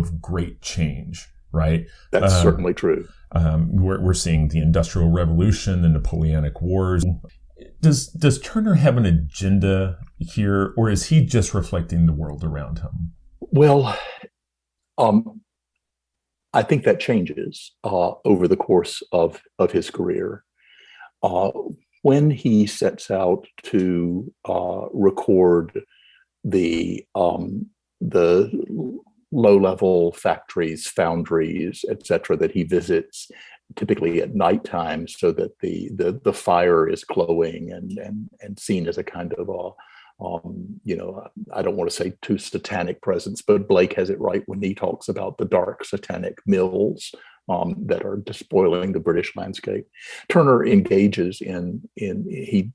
of great change, right? That's certainly true. We're seeing the Industrial Revolution, the Napoleonic-Wars. Does Turner have an agenda here, or is he just reflecting the world around him? Well, I think that changes over the course of his career. When he sets out to record the low-level factories, foundries, etc., that he visits, typically at nighttime, so that the fire is glowing and seen as a kind of I don't want to say too satanic presence, but Blake has it right when he talks about the dark satanic mills that are despoiling the British landscape. Turner engages he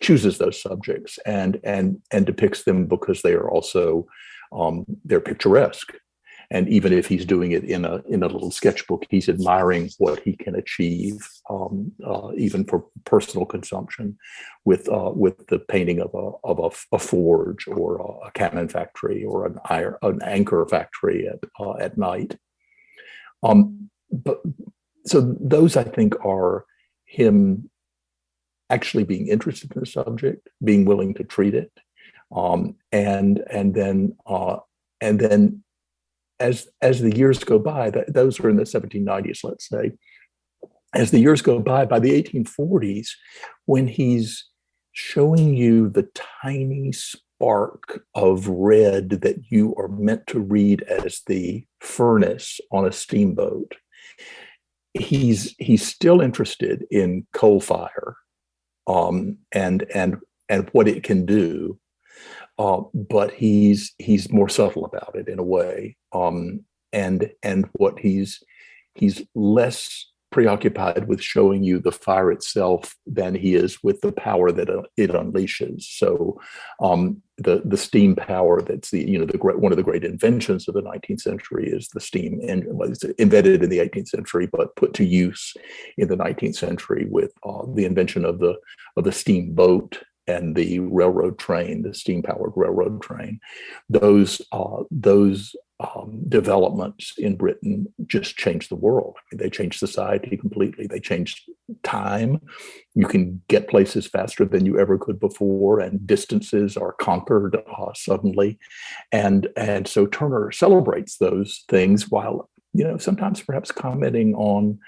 chooses those subjects and depicts them because they are also they're picturesque. And even if he's doing it in a little sketchbook, he's admiring what he can achieve, even for personal consumption, with the painting of a forge or a cannon factory or an anchor factory at night. But so those, I think, are him actually being interested in the subject, being willing to treat it, and then as the years go by, those are in the 1790s, let's say. As the years go by the 1840s, when he's showing you the tiny spark of red that you are meant to read as the furnace on a steamboat, he's still interested in coal fire and what it can do. But he's more subtle about it in a way, and what he's less preoccupied with showing you the fire itself than he is with the power that it unleashes. So the steam power that's one of the great inventions of the 19th century is the steam engine. Well, it's invented in the 18th century, but put to use in the 19th century with the invention of the steamboat and the railroad train, the steam-powered railroad train. Those developments in Britain just changed the world. I mean, they changed society completely. They changed time. You can get places faster than you ever could before, and distances are conquered suddenly. And so Turner celebrates those things while, sometimes perhaps commenting on,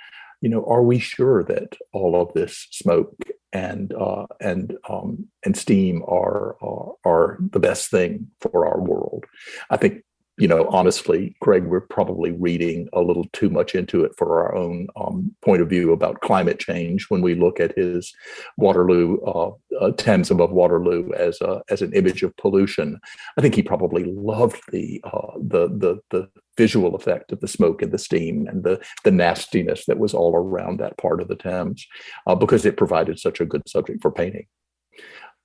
are we sure that all of this smoke and steam are the best thing for our world? I think, honestly, Craig, we're probably reading a little too much into it for our own point of view about climate change when we look at his Waterloo, Thames above Waterloo as an image of pollution. I think he probably loved the visual effect of the smoke and the steam and the nastiness that was all around that part of the Thames, because it provided such a good subject for painting.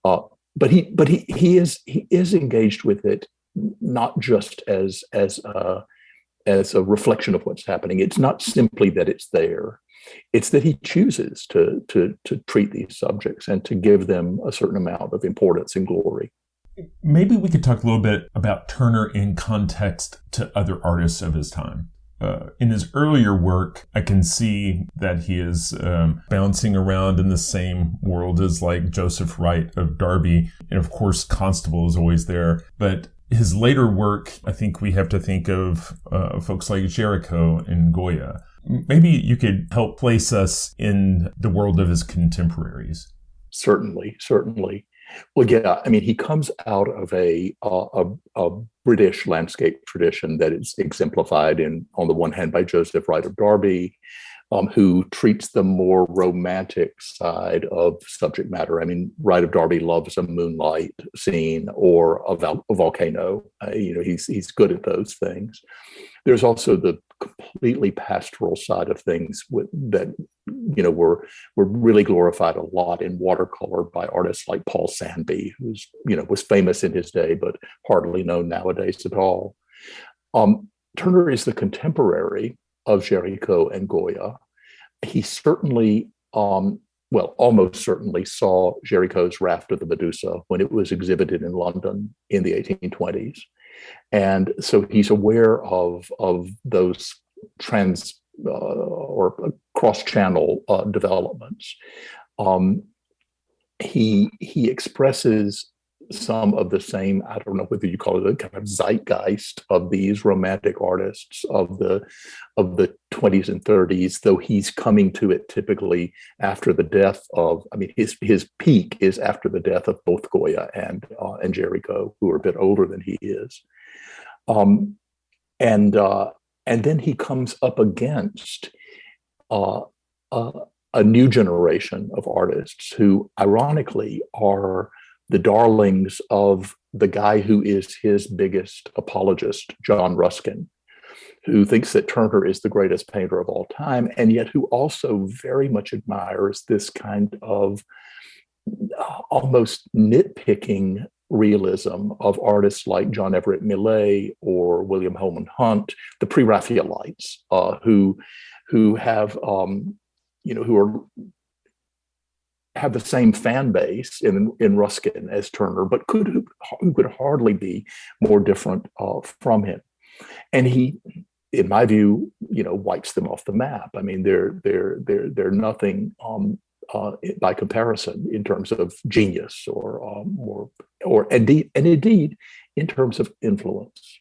But he is engaged with it, not just as a reflection of what's happening. It's not simply that it's there; it's that he chooses to treat these subjects and to give them a certain amount of importance and glory. Maybe we could talk a little bit about Turner in context to other artists of his time. In his earlier work, I can see that he is bouncing around in the same world as like Joseph-Wright-of-Derby. And of course, Constable is always there. But his later work, I think we have to think of folks like Jericho and Goya. Maybe you could help place us in the world of his contemporaries. Certainly. Well, yeah, I mean, he comes out of a British landscape tradition that is exemplified on the one hand by Joseph-Wright-of-Derby, who treats the more romantic side of subject matter. I mean, Wright-of-Derby loves a moonlight scene or a volcano. He's good at those things. There's also the completely pastoral side of things that were really glorified a lot in watercolor by artists like Paul Sandby, who's was famous in his day but hardly known nowadays at all. Turner is the contemporary of Jericho and Goya. He certainly, almost certainly saw Jericho's Raft of the Medusa when it was exhibited in London in the 1820s. And so he's aware of those trans or cross-channel developments. He expresses some of the same, I don't know whether you call it a kind of zeitgeist of these romantic artists of the 20s and 30s, though he's coming to it typically after the death of, I mean, his peak is after the death of both Goya and Géricault, who are a bit older than he is. And then he comes up against a new generation of artists who, ironically, are the darlings of the guy who is his biggest apologist, John Ruskin, who thinks that Turner is the greatest painter of all time, and yet who also very much admires this kind of almost nitpicking realism of artists like John Everett Millais or William Holman Hunt, the pre-Raphaelites, who have have the same fan base in Ruskin as Turner, but could hardly be more different from him. And he, in my view, wipes them off the map. I mean, they're nothing by comparison in terms of genius or indeed in terms of influence.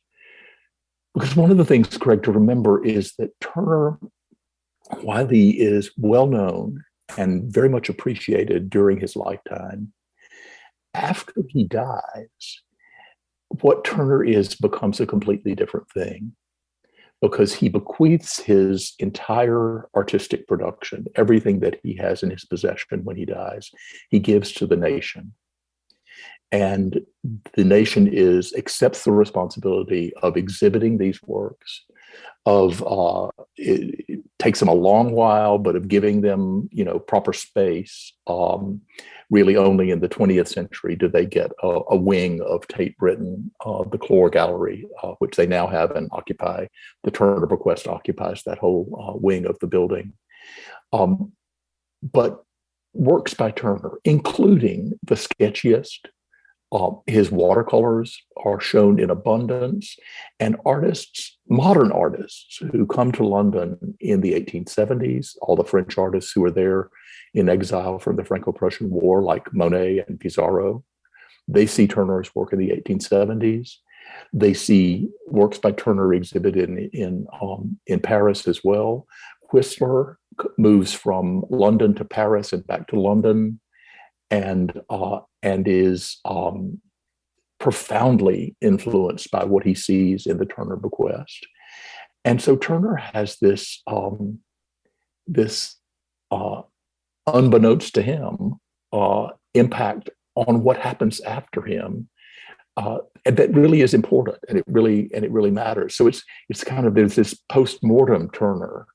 Because one of the things, Craig, to remember is that Turner, while he is well known and very much appreciated during his lifetime, after he dies, what Turner is becomes a completely different thing, because he bequeaths his entire artistic production, everything that he has in his possession when he dies, he gives to the nation. And the nation accepts the responsibility of exhibiting these works, it takes them a long while, but of giving them, proper space. Really only in the 20th century do they get a wing of Tate-Britain, the Clore Gallery, which they now have and occupy. The Turner bequest occupies that whole wing of the building. But works by Turner, including the sketchiest, his watercolors are shown in abundance, and modern artists who come to London in the 1870s, all the French artists who were there in exile from the Franco-Prussian War, like Monet and Pissarro, they see Turner's work in the 1870s. They see works by Turner exhibited in Paris as well. Whistler moves from London to Paris and back to London, and is profoundly influenced by what he sees in the Turner bequest. And so Turner has this unbeknownst to him impact on what happens after him, and that really is important, and it really matters. So it's kind of, there's this post-mortem Turner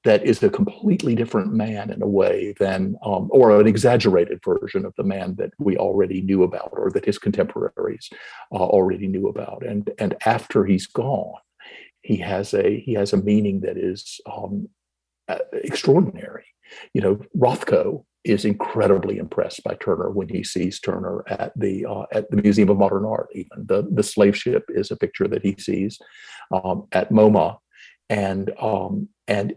that is a completely different man in a way than, or an exaggerated version of the man that we already knew about, or that his contemporaries already knew about. And after he's gone, he has a meaning that is extraordinary. Rothko is incredibly impressed by Turner when he sees Turner at the Museum of Modern Art. Even the slave ship is a picture that he sees at MoMA. And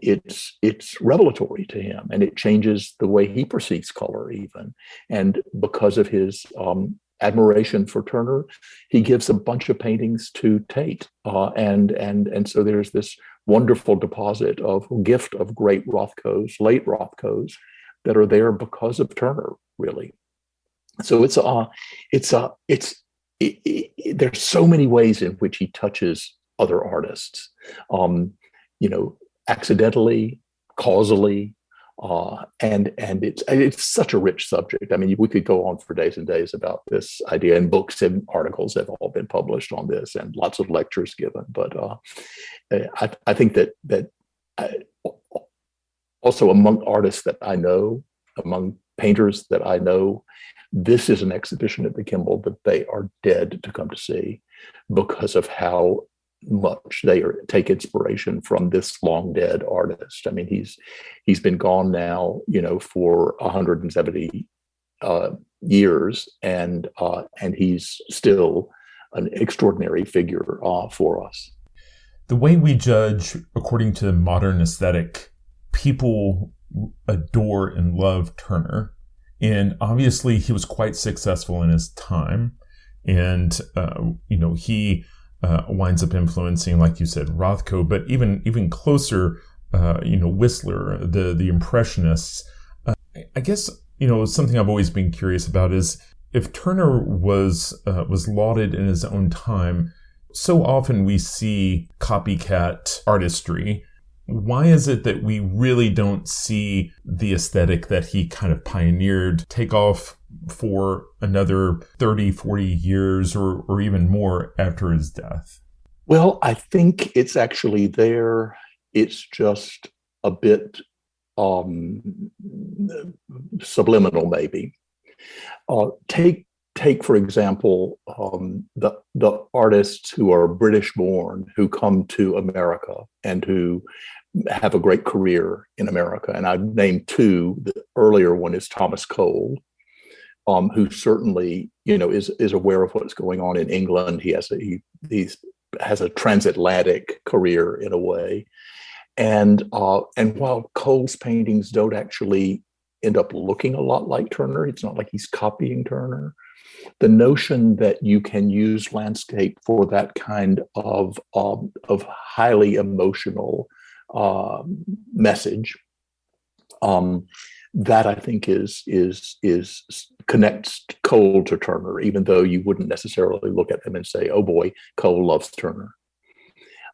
it's revelatory to him, and it changes the way he perceives color even. And because of his admiration for Turner, he gives a bunch of paintings to Tate, and so there's this wonderful gift of great Rothkos, late Rothkos, that are there because of Turner, really. So there's so many ways in which he touches other artists, accidentally, causally, and it's such a rich subject. I mean, we could go on for days and days about this idea, and books and articles have all been published on this, and lots of lectures given. But I think that also among artists that I know, among painters that I know, this is an exhibition at the Kimbell that they are dead to come to see, because of how much they take inspiration from this long dead artist. I mean, he's been gone now, for 170 years, and he's still an extraordinary figure for us. The way we judge, according to modern aesthetic, people adore and love Turner. And obviously he was quite successful in his time. And, he winds up influencing, like you said, Rothko, but even closer, Whistler, the Impressionists. I guess, something I've always been curious about is if Turner was lauded in his own time, so often we see copycat artistry. Why is it that we really don't see the aesthetic that he kind of pioneered take off for another 30, 40 years or even more after his death? Well, I think it's actually there. It's just a bit subliminal, maybe. Take for example, the artists who are British born, who come to America and who have a great career in America. And I've named two. The earlier one is Thomas Cole, who certainly, is aware of what's going on in England. He has a transatlantic career in a way. And while Cole's paintings don't actually end up looking a lot like Turner, it's not like he's copying Turner. The notion that you can use landscape for that kind of highly emotional message, that I think is connects Cole to Turner, even though you wouldn't necessarily look at them and say, "Oh boy, Cole loves Turner."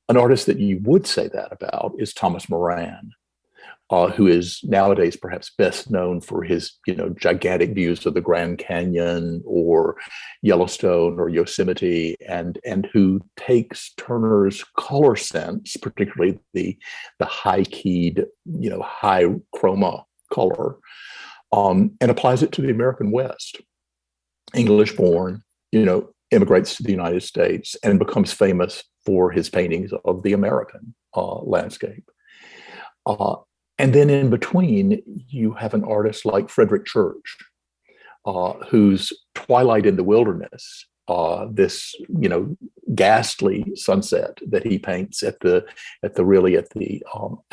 An artist that you would say that about is Thomas Moran, who is nowadays perhaps best known for his, gigantic views of the Grand Canyon or Yellowstone or Yosemite, and who takes Turner's color sense, particularly the high-keyed, high chroma color, and applies it to the American West. English-born, immigrates to the United States and becomes famous for his paintings of the American landscape. And then in between, you have an artist like Frederick Church, whose Twilight in the Wilderness, this ghastly sunset that he paints at the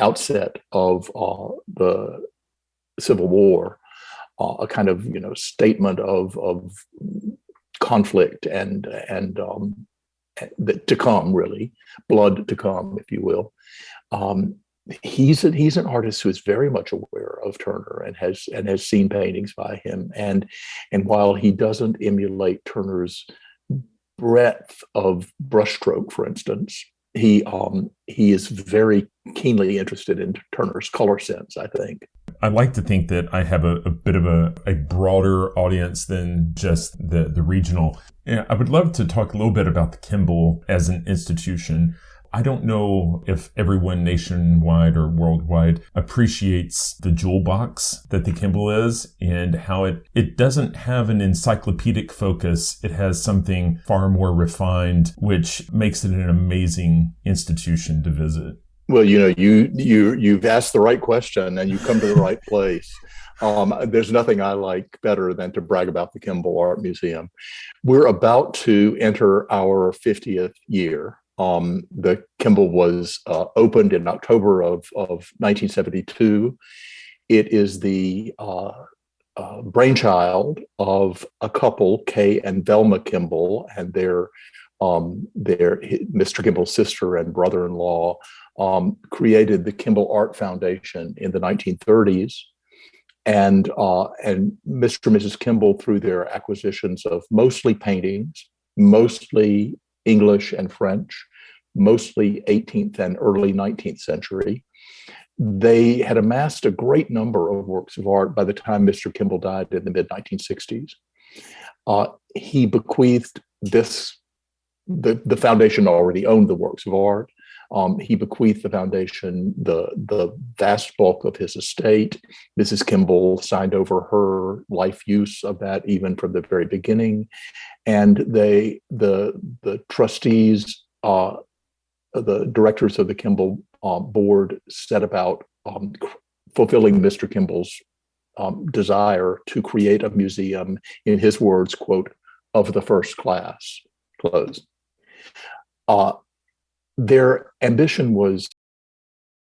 outset of the Civil War, a kind of statement of conflict and to come, really, blood to come, if you will. He's an artist who is very much aware of Turner and has seen paintings by him. And while he doesn't emulate Turner's breadth of brushstroke, for instance, he is very keenly interested in Turner's color sense, I think. I like to think that I have a bit of a broader audience than just the regional. I would love to talk a little bit about the Kimbell as an institution. I don't know if everyone nationwide or worldwide appreciates the jewel box that the Kimbell is and how it doesn't have an encyclopedic focus. It has something far more refined, which makes it an amazing institution to visit. Well, you've asked the right question and you've come to the right place. There's nothing I like better than to brag about the Kimbell-Art-Museum. We're about to enter our 50th year. The Kimbell was opened in October of 1972. It is the brainchild of a couple, Kay and Velma Kimbell, and their Mr. Kimbell's sister and brother-in-law created the Kimbell Art Foundation in the 1930s. And Mr. and Mrs. Kimbell, through their acquisitions of mostly paintings, mostly English and French, mostly 18th and early 19th century, they had amassed a great number of works of art by the time Mr. Kimbell died in the mid-1960s. He bequeathed the foundation already owned the works of art. He bequeathed the foundation the vast bulk of his estate. Mrs. Kimbell signed over her life use of that even from the very beginning. And the trustees, the directors of the Kimbell board set about fulfilling Mr. Kimbell's desire to create a museum, in his words, quote, of the first class, clothes. Uh, their ambition was